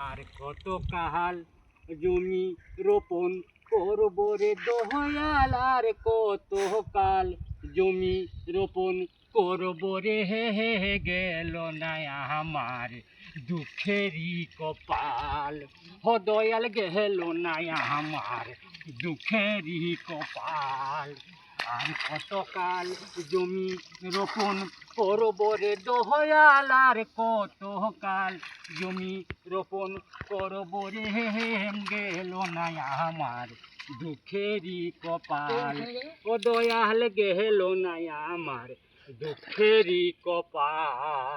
আর কত কাহাল জমি রোপণ করব রে দয়াল, আর কত কাল জমি রোপণ করব রে, হে হে হে গেল না আমার দুঃখেরই কপাল। হ দয়াল গেল না আমার দুঃখেরই কপাল। আর কত কাল জমি রোপণ করব রে দয়াল, আর কত কাল জমি রোপণ করব রে, গেল না আমার দুঃখেরই কপাল। ও দয়াল গেল না আমার দুঃখেরই কপাল।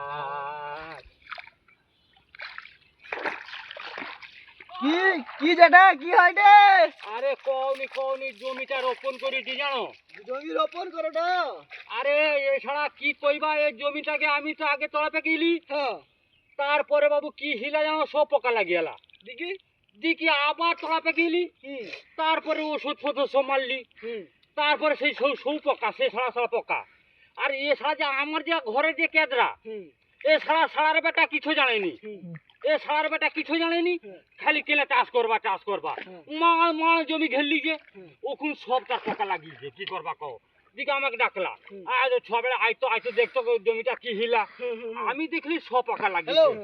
কি কি যেটা কি হয় রে? আরে কওনি কওনি জমিটা রোপণ করেছি জানো? জমি রোপণ করোটা? আরে এছাড়া কি কইবা, এই জমিটাকে আমি তো আগে তলাপে গেলি, হ্যাঁ। তারপরে বাবু কি হিলা জানো, সব পোকা লাগিয়ালা দেখি দেখি আবার তলাপে গেলি, তারপরে ওষুধ ফোষুধ সব মারলি, তারপরে সেই সৌ পোকা, সে সারা সারা পোকা। আর এছাড়া যে আমার যে ঘরে যে কেদরা, এ সারার বেটা কিছু জানেনি, এ সারার বেটা কিছু জানেনি, খালি কেলে চাষ করবা চাষ করবা। মা জমি ঘেরলি যে ওখান সব তার পোকা লাগিয়েছে, কি করবা কও? দিকে আমাকে ডাকলা, আজ ছবেলা আইতো দেখতো জমিটা কি হিলা। আমি দেখলি সব পোকা লাগিয়েছে।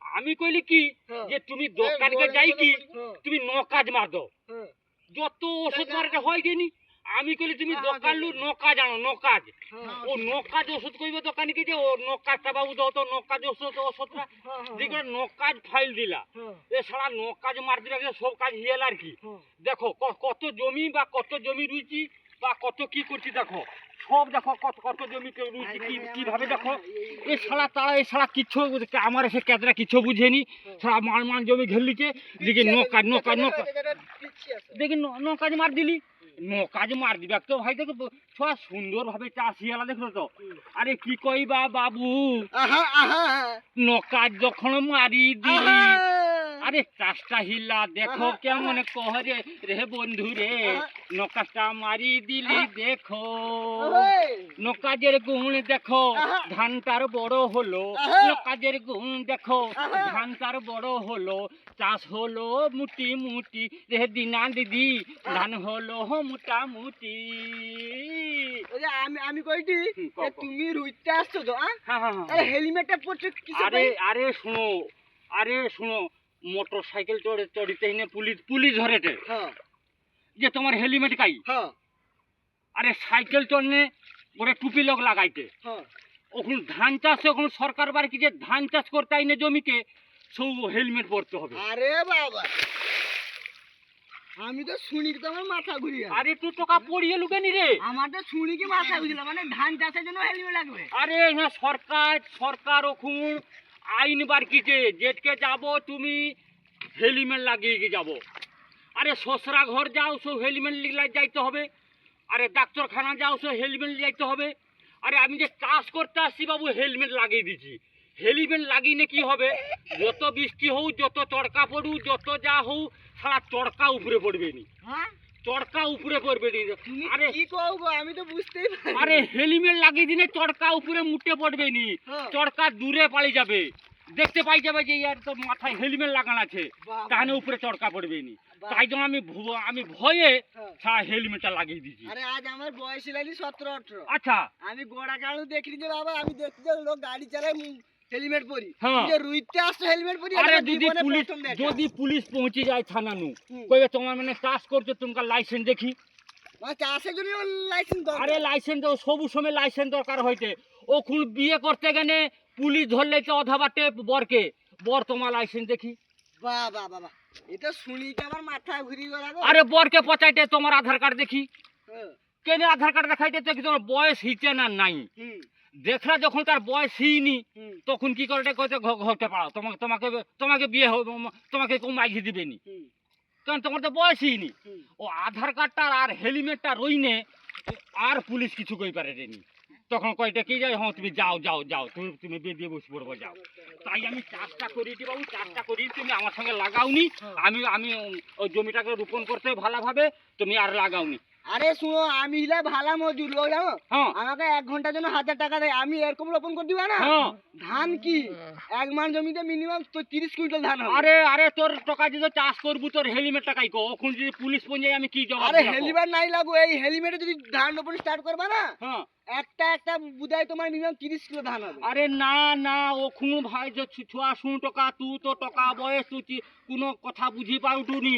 আমি কইলি কি যে তুমি দোকানকে যাই কি তুমি নকাজ মার দাও, যত ওষুধ মারতে হয় গেনি। আমি কইলি তুমি দোকান লু নকাজ আনো, নকাজ। ও নকাজ ওষুধ কইবে দোকানিকে যে ও নকাজটা বাবু দাও তো, নকাজ ওষুধটা দিকে নকাজ ফাইল দিলা। এ সারা নকাজ মার দিলা, সব কাজ হিয়াল আর কি। দেখো কত জমি বা কত জমি রুইছি বা কত কি করছি, দেখো সব দেখো কত কত জমি রুইছি কিভাবে দেখো। এ সারা তারা এ সারা কিচ্ছু আমার এসে কেদরা কিছু বুঝেনি, সারা মান জমি ঘেরলিছে। দেখি নকাজ দেখি নকাজ মার দিলি, নকাজ মার দিবে তো ভাই। দেখো সব সুন্দর ভাবে চাষ হিয়ালা, দেখলো তো? আরে কি কইবা বাবু, নকাজ যখন মারি দিলি, আরে চাষটা হিলা দেখো কেমন কহরে রে বন্ধু রে, নকাজটা মারি দিলি দেখো। নকাজের গুণ দেখো ধানটার বড় হলো, নকাজের গুণ দেখো ধানটার বড় হলো। চাষ হলো মুটি মুটি রে দিনা দিদি, ধান হলো মোটামুটি। আমি কইটি তুমি রুইতে আসছো তো? হ্যাঁ হেলমেটটা পরছো কিসের? আরে শোনো, আরে শোনো, মোটর সাইকেল চড়িতে পুলিশ ধরেছে যে তোমার হেলমেট কাই। আরে সাইকেল চড়নে গোটে টুপি লোক লাগাইতে, ওখানে ধান চাষে ওখানে সরকার বাড়ি কি যে ধান চাষ করতে আইনে জমিকে সব হেলমেট পরতে হবে। আরে বাবা, আমি তো শুনি তো আমার মাথা ঘুরিয়ে। আরে তুই টাকা পড়িয়ে লুকেনি রে? আমার তো শুনি কি মাথা ঘুরিয়ে, মানে ধান চাষের জন্য হেলমেট লাগবে? আরে হ্যাঁ, সরকার ওখানে আইন বার কিছে, যেটকে যাব তুমি হেলমেট লাগিয়ে যাব। আরে শ্বশুরা ঘর যাও সব হেলমেট যাইতে হবে, আরে ডাক্তারখানা যাও সব হেলমেট যাইতে হবে। আরে আমি যে চাষ করতে আসছি বাবু হেলমেট লাগিয়ে দিচ্ছি। হেলমেট লাগিয়ে কি হবে, যত বৃষ্টি হোক, যত চড়কা পড়ুক, যত যা হোক, সারা চড়কা উপরে পড়বে নি, চড়কা উপরে পড়বে নি। আরে কি কও গো, আমি তো বুঝতেই পারি। আরে হেলমেট লাগিয়ে দিলে চড়কা উপরে মুটে পড়বে নি, চড়কা দূরে পালি যাবে, দেখতে পাই যাবে যে ইয়ার তো মাথায় হেলমেট লাগানো আছে, তাহলে উপরে চড়কা পড়বে নি। তাই জন্য আমি ভয়ে সারা হেলমেটটা লাগিয়ে দিচ্ছি। আরে আজ আমার বয়স হলো 17-18। আচ্ছা, আমি গোড়া কালু দেখলি যে বাবা, আমি দেখছি যে লোক গাড়ি চালায় হেলমেট পরি, হ্যাঁ। যে রুইতে আসছে হেলমেট পরি। আরে যদি পুলিশ পৌঁছে যায় থানানু, কইবে তোমার মানে চাষ করছো, তোমার লাইসেন্স দেখি। চাষের জন্য লাইসেন্স দরকার? আরে লাইসেন্স সবু সময় লাইসেন্স দরকার হইতে। ওখান বিয়ে করতে গেলে পুলিশ ধরলে তো অধা বাটে বর তোমার লাইসেন্স দেখি। বাবা বাবা, এটা শুনি কি আমার মাথা ঘুরি গেল। আরে বরকে পচাইতে তোমার আধার কার্ড দেখি। কেন আধার কার্ড দেখাইতে দেখি তোমার বয়স হিচে না নাই। দেখলা যখন তার বয়স হিনি, তখন কি করে কইতে ঘরতে পারো, তোমাকে বিয়ে হবে, তোমাকে কেউ মাইঝি দিবেনি, কারণ তোমার তো বয়সই নি। ও আধার কার্ডটা আর হেলমেটটা রইনে আর পুলিশ কিছু কই পারে নি। তখন কয়টা কি যায়, হ্যাঁ তুমি যাও তুমি বিয়ে দিয়ে বসে পড়বো, যাও। তাই আমি চাষটা করিটি বাবু, চাষটা করি, তুমি আমার সঙ্গে লাগাওনি। আমি ওই জমিটাকে রোপণ করতে ভালোভাবে, তুমি আর লাগাওনি। আরে শুনো, আমি হলে ভালো মজুর লোক জানো, হ্যাঁ আমাকে 1 ঘন্টার জন্য 1000 টাকা দেয়, আমি এরকম রোপণ করে দিবা না। হ্যাঁ ধান কি 1 মান জমিতে মিনিমাম তো 30 কুইন্টাল ধান হবে। আরে আরে তোর টাকা যদি চাষ করবো তোর হেলমেট টাকাই কো, এখন যদি পুলিশ পঞ্চায়ে আমি কি জবাব আরে দিলাম কো? হেলিমেট নাই লাগো, এই হেলিমেটে যদি ধান রোপণ স্টার্ট করবা না, হ্যাঁ একটা বুঝাই তোমার মিনিমাম 30 কিলো ধান হবে। আরে না না ওখুন ভাই যে ছুয়া শুন টকা তুই তো টকা বয়স তুই কোনো কথা বুঝি পাউটুনি,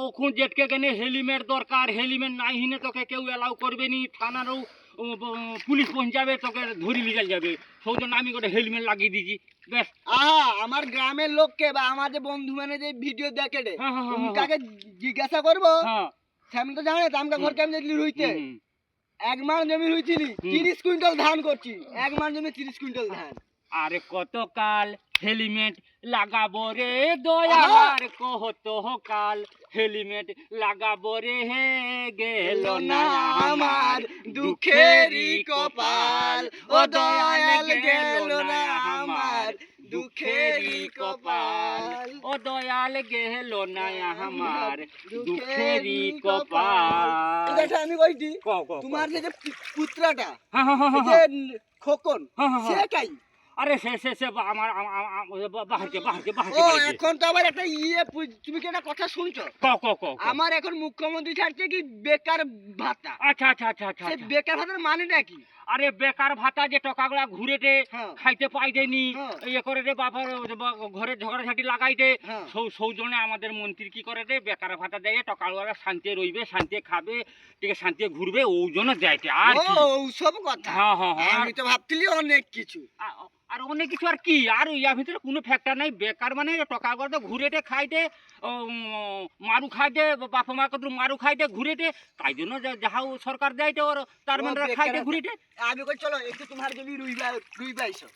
ওখুন জেটকে গেনে হেলমেট দরকার, হেলমেট নাই হিনে তোকে কেউ এলাও করবে নি, থানারও পুলিশ পৌঁছাবে, তোকে ধরি লিয়ে যাবে, সেই জন্য আমি গোটে হেলমেট লাগিয়ে দিয়েছি বেশ। আহা, আমার গ্রামের লোককে বা আমার যে বন্ধু মানে যে ভিডিও দেখে রে, হ্যাঁ, হ্যাঁ, হ্যাঁ, তাকে জিজ্ঞাসা করবো, হ্যাঁ সামনে তো জানে আমকা ঘর কেমন যেলি রুইতে, হুম। 1 মান জমি রুইছিলি 30 কুইন্টাল ধান করছি, 1 মান জমি 30 কুইন্টাল ধান। আরে কতকাল হেলমেট লাগাবো রে দয়ালার, কত কাল হেলমেট লাগাবো রে, হে গেল না আমার দুঃখেরই কপাল, ও দয়াল গেল না আমার দুঃখেরই কপাল, ও দয়াল গেল না আমার দুঃখেরই কপাল। এটা আমি কইছি, ক ক ক। তোমার যে পুত্রটা হ্যাঁ হ্যাঁ হ্যাঁ এই হ্যাঁ। যে খোকন, হ্যাঁ, হ্যাঁ, হ্যাঁ। সে কাই? আরে সে আমার বাহারকে ও এখন তো আবার একটা তুমি কি একটা কথা শুনছো? ক ক ক ক। আমার এখন মুখ্যমন্ত্রী ছাড়ছে কি বেকার ভাতা, আচ্ছা আচ্ছা আচ্ছা আচ্ছা সেই আচ্ছা। বেকার ভাতার মানেটা কি? আরে বেকার ভাতা যে টাকাগুলা ঘুরেটে হ্যাঁ। খাইতে পাইতেনি, হ্যাঁ। ইয়ে করে দে বাবার ঘরে ঝগড়াঝাটি লাগাইতে, হ্যাঁ। সৌজনে আমাদের মন্ত্রী কি করে দে বেকার ভাতা দেয়, টাকাগুলা শান্তি রইবে, শান্তি খাবে, ঠিক আছে, শান্তি ঘুরবে, ওই জন্য দেয়তে আর ও কি। সব কথা, হ্যাঁ হ্যাঁ হ্যাঁ। আমি তো ভাবছিলি অনেক কিছু। আর অনেক কিছু আর কি, আর ইয়ার ভিতরে কোনো ফ্যাক্টর নাই, বেকার মানে টাকাগুলো তো ঘুরেটে খাইতে, মারু খাইতে, বাপা মা কত মারু খাইতে ঘুরেটে, তাই জন্য যাহা সরকার দেয়তে ওর তার ও মানে বেকার খাইতে ভাতা। ঘুরেটে। আমি কই চলো একটু তোমার জমি রুইবা আইসো,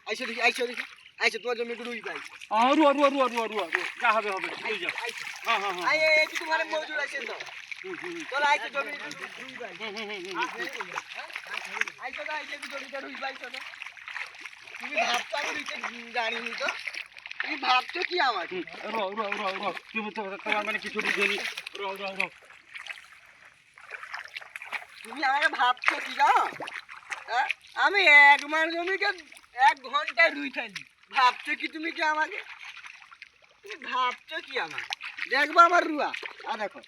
আইসো দেখি, আইসো দেখি, আইসো তোমার জমি একটু রুইবা আইসো, রুয়া রুয়া রুয়া রুয়া রুয়া রুয়া, যা হবে হবে, এই যা। আইসো। হ্যাঁ হ্যাঁ হ্যাঁ। এই একটু তোমার মজুর আইসেন তো, চলো আইসো জমি রুইবা আইসো। হুম, হুম, হুম, হুম। আইসো তো জমিটা রুইবা আইসো তো। তুমি ভাবছো আমি রুইতে জানিনি তো, তুমি ভাবছো কি আমার? তুমি তো তোমার মানে কিছু বুঝেনি। তুমি আমাকে ভাবছো কি জানো? হ্যাঁ? আমি 1 মান জমিকে 1 ঘন্টায় রুই ফেলি, ভাবছো কি তুমি কি আমাকে? তুমি ভাবছো কি আমার? দেখবো আমার রুয়া, দেখো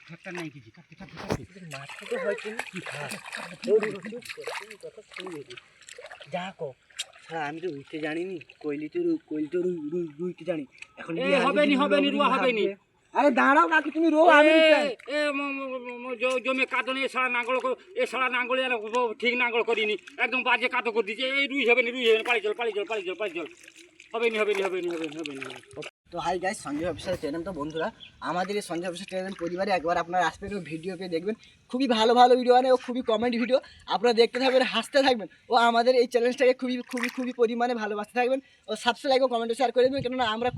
ফ্যাক্টর নাই কিছু, যা কো আমি তো রুইতে জানিনি, কইলি তো রুইতে জানি, এখন এ হবেনি হবেনি, রুয়া হবেনি। আরে দাঁড়াও কাকি, তুমি রো, আমি জমে কাদনে এছাড়া নাঙ্গলে আর ঠিক নাঙ্গল করিনি, একদম বাজে কাদো করে দিচ্ছে, এই রুই হবেনি, পালি চল, হবেনি। তো hi guys, Sanjay officer channel তো বন্ধুরা, আমাদের এই সঞ্জয় অফিসার চ্যানেল পরিবারে একবার আপনারা আসবেন ও ভিডিও পেয়ে দেখবেন, খুবই ভালো ভালো ভিডিও আনে ও খুবই কমেডি ভিডিও, আপনারা দেখতে থাকবেন, হাসতে থাকবেন ও আমাদের এই চ্যানেলটাকে খুবই পরিমাণে ভালোবাসতে থাকবেন ও সাবস্ক্রাইব ও কমেন্টে শেয়ার করে দেবেন, কেননা আমরা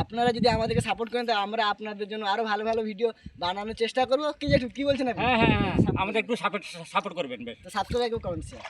আপনারা যদি আমাদেরকে সাপোর্ট করেন তো আমরা আপনাদের জন্য আরও ভালো ভালো ভিডিও বানানোর চেষ্টা করবো। কি বলছেন আপনি? হ্যাঁ আমাদের একটু সাপোর্ট করবেন বেশ। তো সাবস্ক্রাইব ও কমেন্ট শেয়ার।